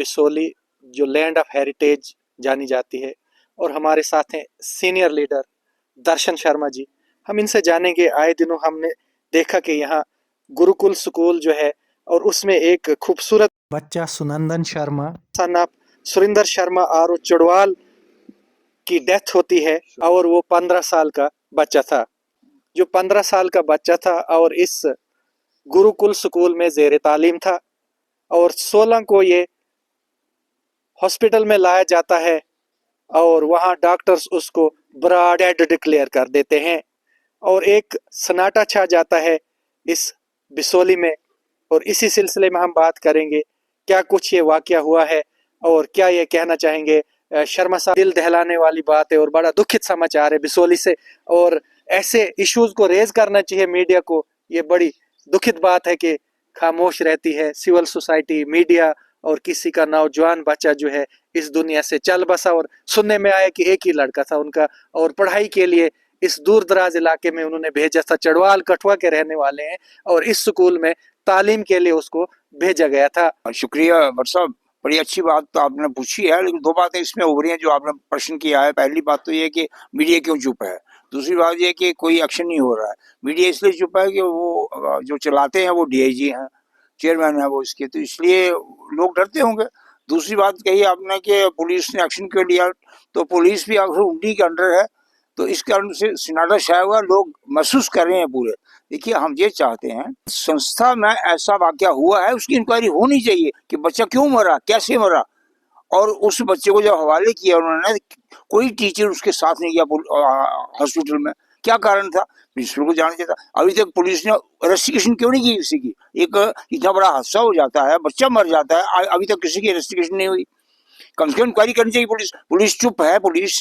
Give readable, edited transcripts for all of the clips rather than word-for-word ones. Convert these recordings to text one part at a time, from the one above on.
बिसोली, जो land of heritage जानी जाती है। और हमारे साथ हैं सीनियर लीडर दर्शन शर्मा जी। हम इनसे जानेंगे, आए दिनों हमने देखा कि यहाँ गुरुकुल स्कूल जो है और उसमें एक खूबसूरत बच्चा Sunandan Sharma son of Surinder Sharma R Chudwal की डेथ होती है, और वो 15 साल का बच्चा था। जो 15 साल का बच्चा था और इस गुरुकुल स्कूल में जेर तालीम था, और 16 को ये हॉस्पिटल में लाया जाता है और वहाँ डॉक्टर्स उसको ब्रॉड डेड डिक्लेयर कर देते हैं, और एक सन्नाटा छा जाता है इस बिसोली में। और इसी सिलसिले में हम बात करेंगे क्या कुछ ये वाकया हुआ है और क्या ये कहना चाहेंगे। शर्मा साहब, दिल दहलाने वाली बात है और बड़ा दुखित समाचार है बिसोली से, और ऐसे इश्यूज को रेज करना चाहिए मीडिया को। ये बड़ी दुखित बात है कि खामोश रहती है सिविल सोसाइटी, मीडिया, और किसी का नौजवान बच्चा जो है इस दुनिया से चल बसा। और सुनने में आया कि एक ही लड़का था उनका, और पढ़ाई के लिए इस दूर दराज इलाके में उन्होंने भेजा था। चढ़वाल कठुआ के रहने वाले हैं और इस स्कूल में तालीम के लिए उसको भेजा गया था। शुक्रिया भट्ट साहब, बड़ी अच्छी बात तो आपने पूछी है, लेकिन दो बातें इसमें उभरी हैं जो आपने प्रश्न किया है। पहली बात तो ये कि मीडिया क्यों चुप है, दूसरी बात ये कि कोई एक्शन नहीं हो रहा है। मीडिया इसलिए चुप है कि वो जो चलाते हैं वो डीआईजी हैं, चेयरमैन है वो इसके, तो इसलिए लोग डरते होंगे। दूसरी बात कही आपने कि पुलिस ने एक्शन क्यों लिया, तो पुलिस भी अगर उन्हीं के अंडर है तो इस कारण से सन्नाटा छाया हुआ, लोग महसूस कर रहे हैं पूरे। देखिए, हम ये चाहते हैं संस्था में ऐसा वाकया हुआ है उसकी इंक्वायरी होनी चाहिए कि बच्चा क्यों मरा, कैसे मरा, और उस बच्चे को जब हवाले किया उन्होंने, कोई टीचर उसके साथ नहीं गया हॉस्पिटल में, क्या कारण था, प्रिंसिपल को जानना चाहिए था। अभी तक पुलिस ने इन्वेस्टिगेशन क्यों नहीं की किसी की? एक इतना बड़ा हादसा हो जाता है, बच्चा मर जाता है, अभी तक किसी की इन्वेस्टिगेशन नहीं हुई। कम से कम इंक्वायरी करनी चाहिए। पुलिस चुप है, पुलिस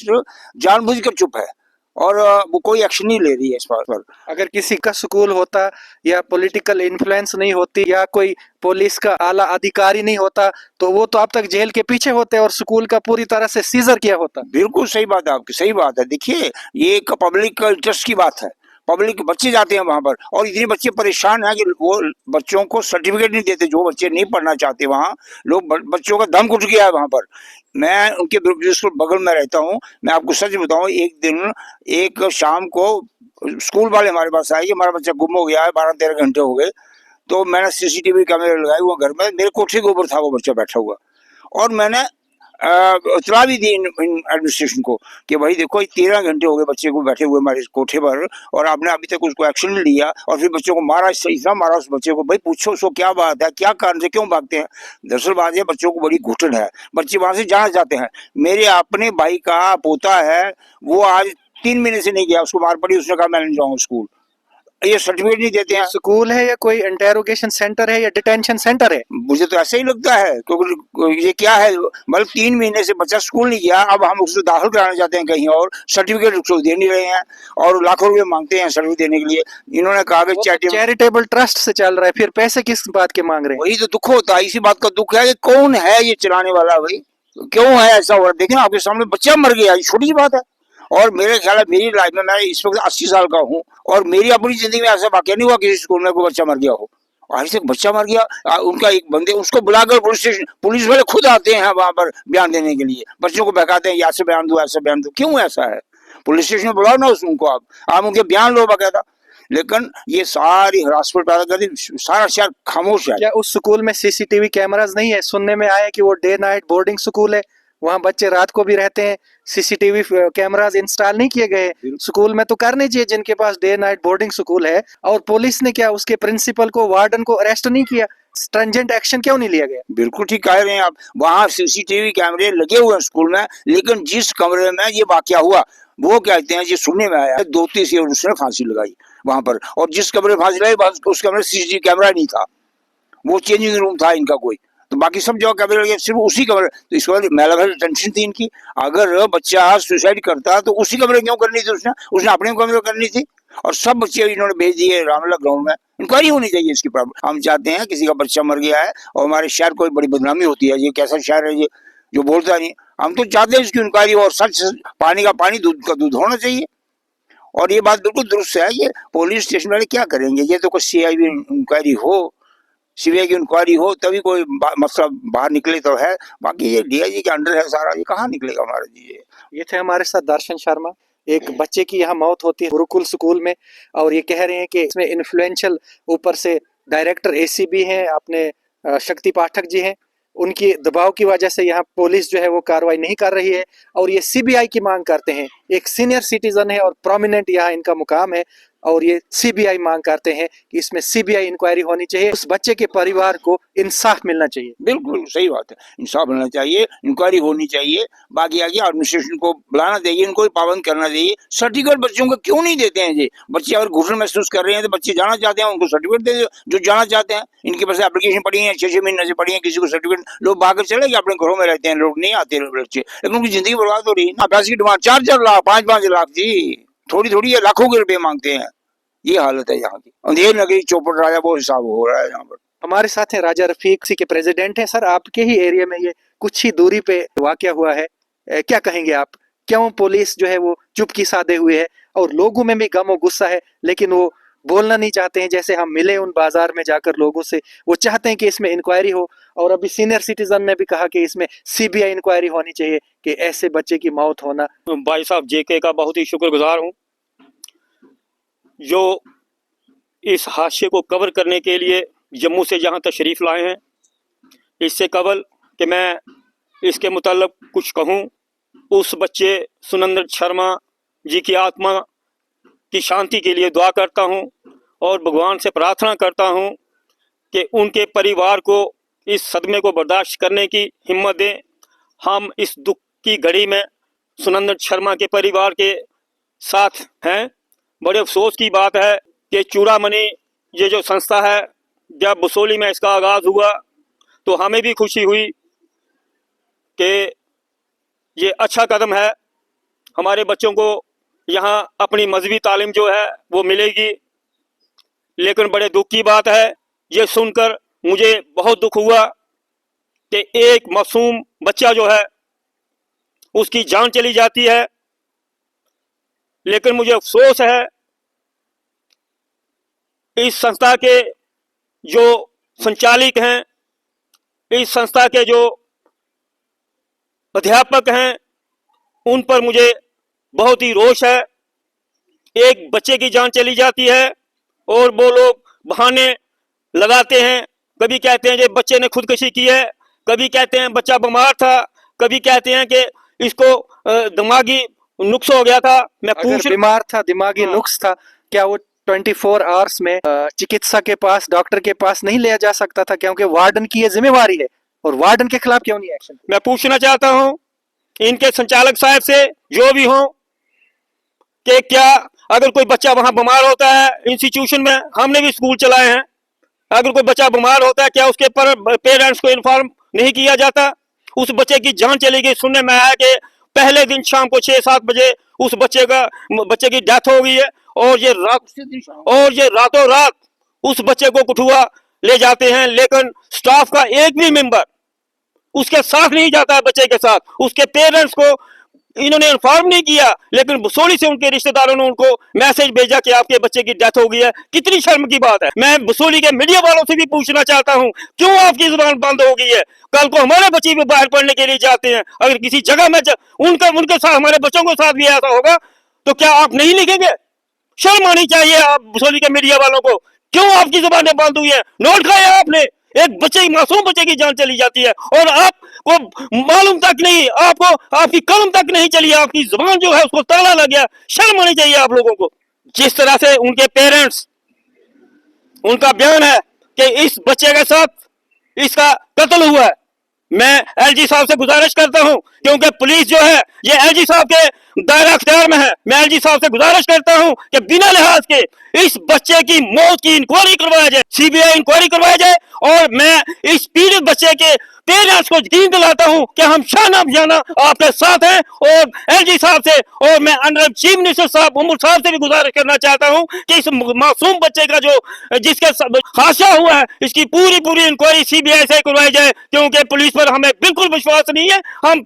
जानबूझकर चुप है और वो कोई एक्शन नहीं ले रही है इस बात पर। अगर किसी का स्कूल होता या पॉलिटिकल इन्फ्लुएंस नहीं होती या कोई पुलिस का आला अधिकारी नहीं होता तो वो तो अब तक जेल के पीछे होते और स्कूल का पूरी तरह से सीजर किया होता। बिल्कुल सही बात है आपकी, सही बात है। देखिए, ये एक पब्लिक इंटरेस्ट की बात है। पब्लिक बच्चे जाते हैं वहां पर और इतने बच्चे परेशान हैं कि वो बच्चों को सर्टिफिकेट नहीं देते। जो बच्चे नहीं पढ़ना चाहते वहाँ, लोग बच्चों का दम घुट गया है वहां पर। मैं उनके बिल्कुल बगल में रहता हूँ। मैं आपको सच बताऊं, एक दिन एक शाम को स्कूल वाले हमारे पास आए कि हमारा बच्चा गुम हो गया है, 12-13 घंटे हो गए। तो मैंने सीसीटीवी कैमरे लगाए हुआ घर में, मेरे कोठे के ऊपर था वो बच्चा बैठा हुआ, और मैंने इतला भी दी इन एडमिनिस्ट्रेशन को कि भाई देखो, 13 घंटे हो गए बच्चे को बैठे हुए हमारे कोठे पर और आपने अभी तक उसको एक्शन नहीं लिया, और फिर बच्चों को मारा, इतना मारा उस बच्चे को। भाई पूछो उसको क्या बात है, क्या कारण से क्यों भागते हैं। दरअसल बात है, बच्चों को बड़ी घुटन है, बच्चे वहां से जाना चाहते हैं। मेरे अपने भाई का पोता है, वो आज 3 महीने से नहीं गया, उसको मार पड़ी, उसने कहा मैं नहीं जाऊंगा स्कूल। ये सर्टिफिकेट नहीं देते हैं। स्कूल है या कोई इंटेरोगेशन सेंटर है या डिटेंशन सेंटर है? मुझे तो ऐसा ही लगता है, क्योंकि ये क्या है, मतलब 3 महीने से बच्चा स्कूल नहीं गया, अब हम उसको दाखिल कराना चाहते हैं कहीं और, सर्टिफिकेट उसको दे नहीं रहे हैं और लाखों रुपए मांगते हैं सर्टिफिकेट देने के लिए। इन्होंने कहा कि चैरिटेबल ट्रस्ट से चल रहा है, फिर पैसे किस बात के मांग रहे हैं? वही तो दुख होता है, इसी बात का दुख है कि कौन है ये चलाने वाला, भाई क्यों है ऐसा हो रहा है। देखिए आपके सामने बच्चा मर गया, ये छोटी सी बात है। और मेरे ख्याल है मेरी लाइफ में, मैं इस वक्त 80 साल का हूँ और मेरी अपनी जिंदगी में ऐसा वाकया नहीं हुआ किसी स्कूल में कोई बच्चा मर गया हो। आज तक बच्चा मर गया, उनका एक बंदे उसको बुलाकर पुलिस स्टेशन, पुलिस वाले खुद आते हैं वहां पर बयान देने के लिए, बच्चों को बहकाते हैं, ऐसे बयान दो, ऐसे बयान दो। क्यों ऐसा है? पुलिस स्टेशन में बुलाओ ना उनको, आप उनके बयान लो बकायदा। लेकिन ये सारी हरासमेंट पैदा कर दी, सारा शहर खामोश है। क्या उस स्कूल में सीसीटीवी कैमरास नहीं है? सुनने में आया कि वो डे नाइट बोर्डिंग स्कूल है, वहाँ बच्चे रात को भी रहते हैं, सीसीटीवी कैमरास इंस्टॉल नहीं किए गए। स्कूल में तो करने चाहिए जिनके पास डे नाइट बोर्डिंग स्कूल है। और पुलिस ने क्या उसके प्रिंसिपल को, वार्डन को अरेस्ट नहीं किया? स्ट्रिंजेंट एक्शन क्यों नहीं लिया गया? बिल्कुल ठीक कह रहे हैं आप, वहाँ सीसीटीवी कैमरे लगे हुए हैं स्कूल में, लेकिन जिस कमरे में ये वाकया हुआ वो कहते हैं, ये सुनने में आया, 2-3 उसने फांसी लगाई वहां पर, और जिस कमरे फांसी लगाई उस कमरे सीसीटीवी कैमरा नहीं था, वो चेंजिंग रूम था इनका कोई, तो बाकी सब जगह कैमरे लगे, सिर्फ उसी कमरे। तो इस बार मैं लगा टेंशन थी इनकी, अगर बच्चा सुसाइड करता तो उसी कमरे क्यों करनी थी उसने अपने कमरे करनी थी। और सब बच्चे इन्होंने भेज दिए रामलला ग्राउंड में। इंक्वायरी होनी चाहिए इसकी प्रॉब्लम। हम चाहते हैं किसी का बच्चा मर गया है और हमारे शहर को बड़ी बदनामी होती है, ये कैसा शहर है ये जो बोलता नहीं। हम तो चाहते हैं इसकी इंक्वायरी, और सच, पानी का पानी, दूध का दूध होना चाहिए। और ये बात बिल्कुल दुरुस्त है, ये पुलिस स्टेशन वाले क्या करेंगे, ये तो कुछ CIB इंक्वायरी हो सीबीआई की इंक्वायरी हो तभी कोई मसला बाहर निकले तो है, बाकी ये डीआईजी के अंडर है सारा, ये कहाँ निकलेगा हमारा जी। ये थे हमारे साथ दर्शन शर्मा। एक बच्चे की यहाँ मौत होती है गुरुकुल स्कूल में, और ये कह रहे हैं कि इसमें इन्फ्लुएंशियल ऊपर से डायरेक्टर एसीबी हैं अपने शक्ति पाठक जी हैं, उनकी दबाव की वजह से यहाँ पुलिस जो है वो कार्रवाई नहीं कर रही है, और ये सीबीआई की मांग करते हैं। एक सीनियर सिटीजन है और प्रोमिनेंट यहाँ इनका मुकाम है, और ये सीबीआई मांग करते हैं कि इसमें सीबीआई इंक्वायरी होनी चाहिए, उस बच्चे के परिवार को इंसाफ मिलना चाहिए। बिल्कुल सही बात है, इंसाफ मिलना चाहिए, इंक्वायरी होनी चाहिए, बाकी आगे एडमिनिस्ट्रेशन को बुलाना चाहिए, इनको पाबंद करना चाहिए। सर्टिफिकेट बच्चों को क्यों नहीं देते हैं जी? बच्चे अगर घुटन महसूस कर रहे हैं तो बच्चे जाना चाहते हैं, उनको सर्टिफिकेट दे दो जो जाना चाहते हैं। इनके पास एप्लीकेशन पड़ी है, 6-6 महीने से पड़ी है, किसी को सर्टिफिकेट, लोग भाग चले गए अपने घरों में रहते हैं, लोग नहीं आते बच्चे, लेकिन उनकी जिंदगी बर्बाद हो रही है। पैसे की डिमांड 4-4 लाख 5-5 लाख जी, थोड़ी थोड़ी है, लाखों के रुपए मांगते हैं। ये हालत है यहाँ की, अंधेर नगरी चौपट राजा वो हिसाब हो रहा है यहाँ पर। हमारे साथ हैं राजा रफीक, सी के प्रेसिडेंट हैं। सर, आपके ही एरिया में ये कुछ ही दूरी पे वाकया हुआ है, क्या कहेंगे आप? क्यों पुलिस जो है वो चुपकी साधे हुए है, और लोगों में भी गम और गुस्सा है, लेकिन वो बोलना नहीं चाहते हैं। जैसे हम मिले उन बाजार में जाकर लोगों से, वो चाहते हैं कि इसमें इंक्वायरी हो, और अभी सीनियर सिटीजन ने भी कहा कि इसमें सीबीआई इंक्वायरी होनी चाहिए कि ऐसे बच्चे की मौत होना। भाई साहब जेके का बहुत ही शुक्रगुजार हूँ जो इस हादसे को कवर करने के लिए जम्मू से जहाँ तशरीफ़ लाए हैं। इससे कबल कि मैं इसके मुताल्लिक कुछ कहूँ, उस बच्चे सुनंदन शर्मा जी की आत्मा की शांति के लिए दुआ करता हूँ, और भगवान से प्रार्थना करता हूँ कि उनके परिवार को इस सदमे को बर्दाश्त करने की हिम्मत दें। हम इस दुख की घड़ी में सुनंदन शर्मा के परिवार के साथ हैं। बड़े अफसोस की बात है कि चूड़ामणि ये जो संस्था है, जब बसोली में इसका आगाज़ हुआ तो हमें भी खुशी हुई कि ये अच्छा कदम है, हमारे बच्चों को यहाँ अपनी मजहबी तालीम जो है वो मिलेगी। लेकिन बड़े दुख की बात है, ये सुनकर मुझे बहुत दुख हुआ कि एक मासूम बच्चा जो है उसकी जान चली जाती है। लेकिन मुझे अफसोस है इस संस्था के जो संचालक हैं, इस संस्था के जो अध्यापक हैं, उन पर मुझे बहुत ही रोष है। एक बच्चे की जान चली जाती है और वो लोग बहाने लगाते हैं, कभी कहते हैं कि बच्चे ने खुदकुशी की है, कभी कहते हैं बच्चा बीमार था, कभी कहते हैं कि इसको दिमागी नुक्स हो गया था। मैं अगर बीमार था, दिमागी नुक्स था, क्या वो 24 आवर्स में चिकित्सा के पास, डॉक्टर के पास नहीं लिया जा सकता था? क्योंकि वार्डन की ये जिम्मेवारी है, और वार्डन के खिलाफ क्यों नहीं एक्शन? मैं पूछना चाहता हूं इनके संचालक साहब से, जो भी हो, कि क्या अगर कोई बच्चा वहां बीमार होता है इंस्टीट्यूशन में, हमने भी स्कूल चलाए हैं, अगर कोई बच्चा बीमार होता है क्या उसके पर पेरेंट्स को इन्फॉर्म नहीं किया जाता? उस बच्चे की जान चली गई, सुनने में आया कि पहले दिन शाम को 6-7 बजे उस बच्चे की डेथ हो गई है, और ये रातों रात उस बच्चे को कठुआ ले जाते हैं। लेकिन स्टाफ का एक भी मेंबर उसके साथ नहीं जाता है, बच्चे के साथ। उसके पेरेंट्स को इन्होंने इन्फॉर्म नहीं किया, लेकिन बसोली से उनके रिश्तेदारों ने उनको मैसेज भेजा कि आपके बच्चे की डेथ हो गई है। कितनी शर्म की बात है। मैं बसोली के मीडिया वालों से भी पूछना चाहता हूं, क्यों आपकी जुबान बंद हो गई है? कल को हमारे बच्चे भी बाहर पढ़ने के लिए जाते हैं, अगर किसी जगह में उनके साथ, हमारे बच्चों के साथ भी ऐसा होगा तो क्या आप नहीं लिखेंगे? शर्म आनी चाहिए आप बसोली के मीडिया वालों को। क्यों आपकी जुबानें बंद हुई है? नोट खाया आपने? एक बच्चे, मासूम बच्चे की जान चली जाती है और आपको मालूम तक नहीं, आपको आपकी कलम तक नहीं चली, आपकी जुबान जो है उसको ताला लग गया। शर्म आनी चाहिए आप लोगों को। जिस तरह से उनके पेरेंट्स, उनका बयान है कि इस बच्चे के साथ इसका कत्ल हुआ है, मैं एलजी साहब से गुजारिश करता हूं, क्योंकि पुलिस जो है ये एलजी साहब के दायरा अख्तियार में है। मैं एलजी साहब से गुजारिश करता हूं कि बिना लिहाज के इस बच्चे की मौत की इंक्वायरी करवाया जाए, सीबीआई इंक्वायरी करवाया जाए, और मैं इस पीड़ित बच्चे के पेरेंट्स को यकीन दिलाता हूं कि हम शाना बजाना आपके साथ हैं। और एलजी साहब से और मैं ऑनरेबल चीफ मिनिस्टर साहब उमर साहब से भी गुजारिश करना चाहता हूं कि इस मासूम बच्चे का जो जिसके हादसा हुआ है, इसकी पूरी इंक्वायरी सीबीआई से करवाई जाए, क्योंकि पुलिस पर हमें बिल्कुल विश्वास नहीं है। हम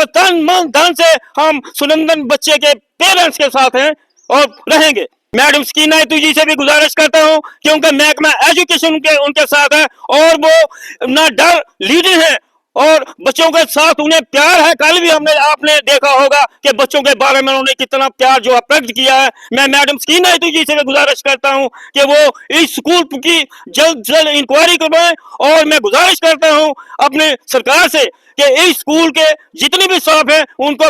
तन मन धन से हम सुनंदन बच्चे के पेरेंट्स के साथ हैं और रहेंगे। मैडम स्कीना जी से भी गुजारिश करता हूं कि उनका महकमा एजुकेशन उनके साथ है और वो ना डर लीडर है और बच्चों के साथ उन्हें प्यार है। कल भी आपने देखा होगा कि बच्चों के बारे में उन्होंने कितना प्यार जो है प्रकट किया है। मैं मैडम स्कीना जी से भी गुजारिश करता हूं कि वो इस स्कूल की जल्द से जल्द इंक्वायरी करवाएं और मैं गुजारिश करता हूं अपने सरकार से कि इस स्कूल के जितने भी स्टाफ हैं उनको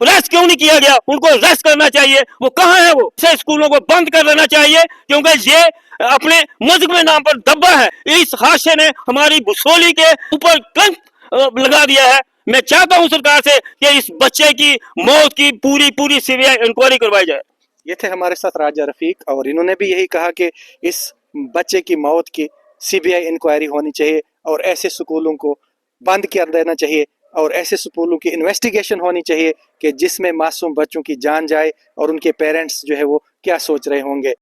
रेस्ट क्यों नहीं किया गया, उनको रेस्ट करना चाहिए। वो कहाँ है? वो से स्कूलों को बंद कर देना चाहिए क्योंकि ये अपने मजहब के नाम पर दब्बा है। इस हादसे ने हमारी बुसोली के ऊपर कलंक लगा दिया है। मैं चाहता हूं सरकार से कि इस बच्चे की मौत की पूरी सीबीआई इंक्वायरी करवाई जाए। ये थे हमारे साथ राजा रफीक और इन्होंने भी यही कहा कि इस बच्चे की मौत की सीबीआई इंक्वायरी होनी चाहिए और ऐसे स्कूलों को बंद कर देना चाहिए और ऐसे स्कूलों की इन्वेस्टिगेशन होनी चाहिए कि जिसमें मासूम बच्चों की जान जाए और उनके पेरेंट्स जो है वो क्या सोच रहे होंगे।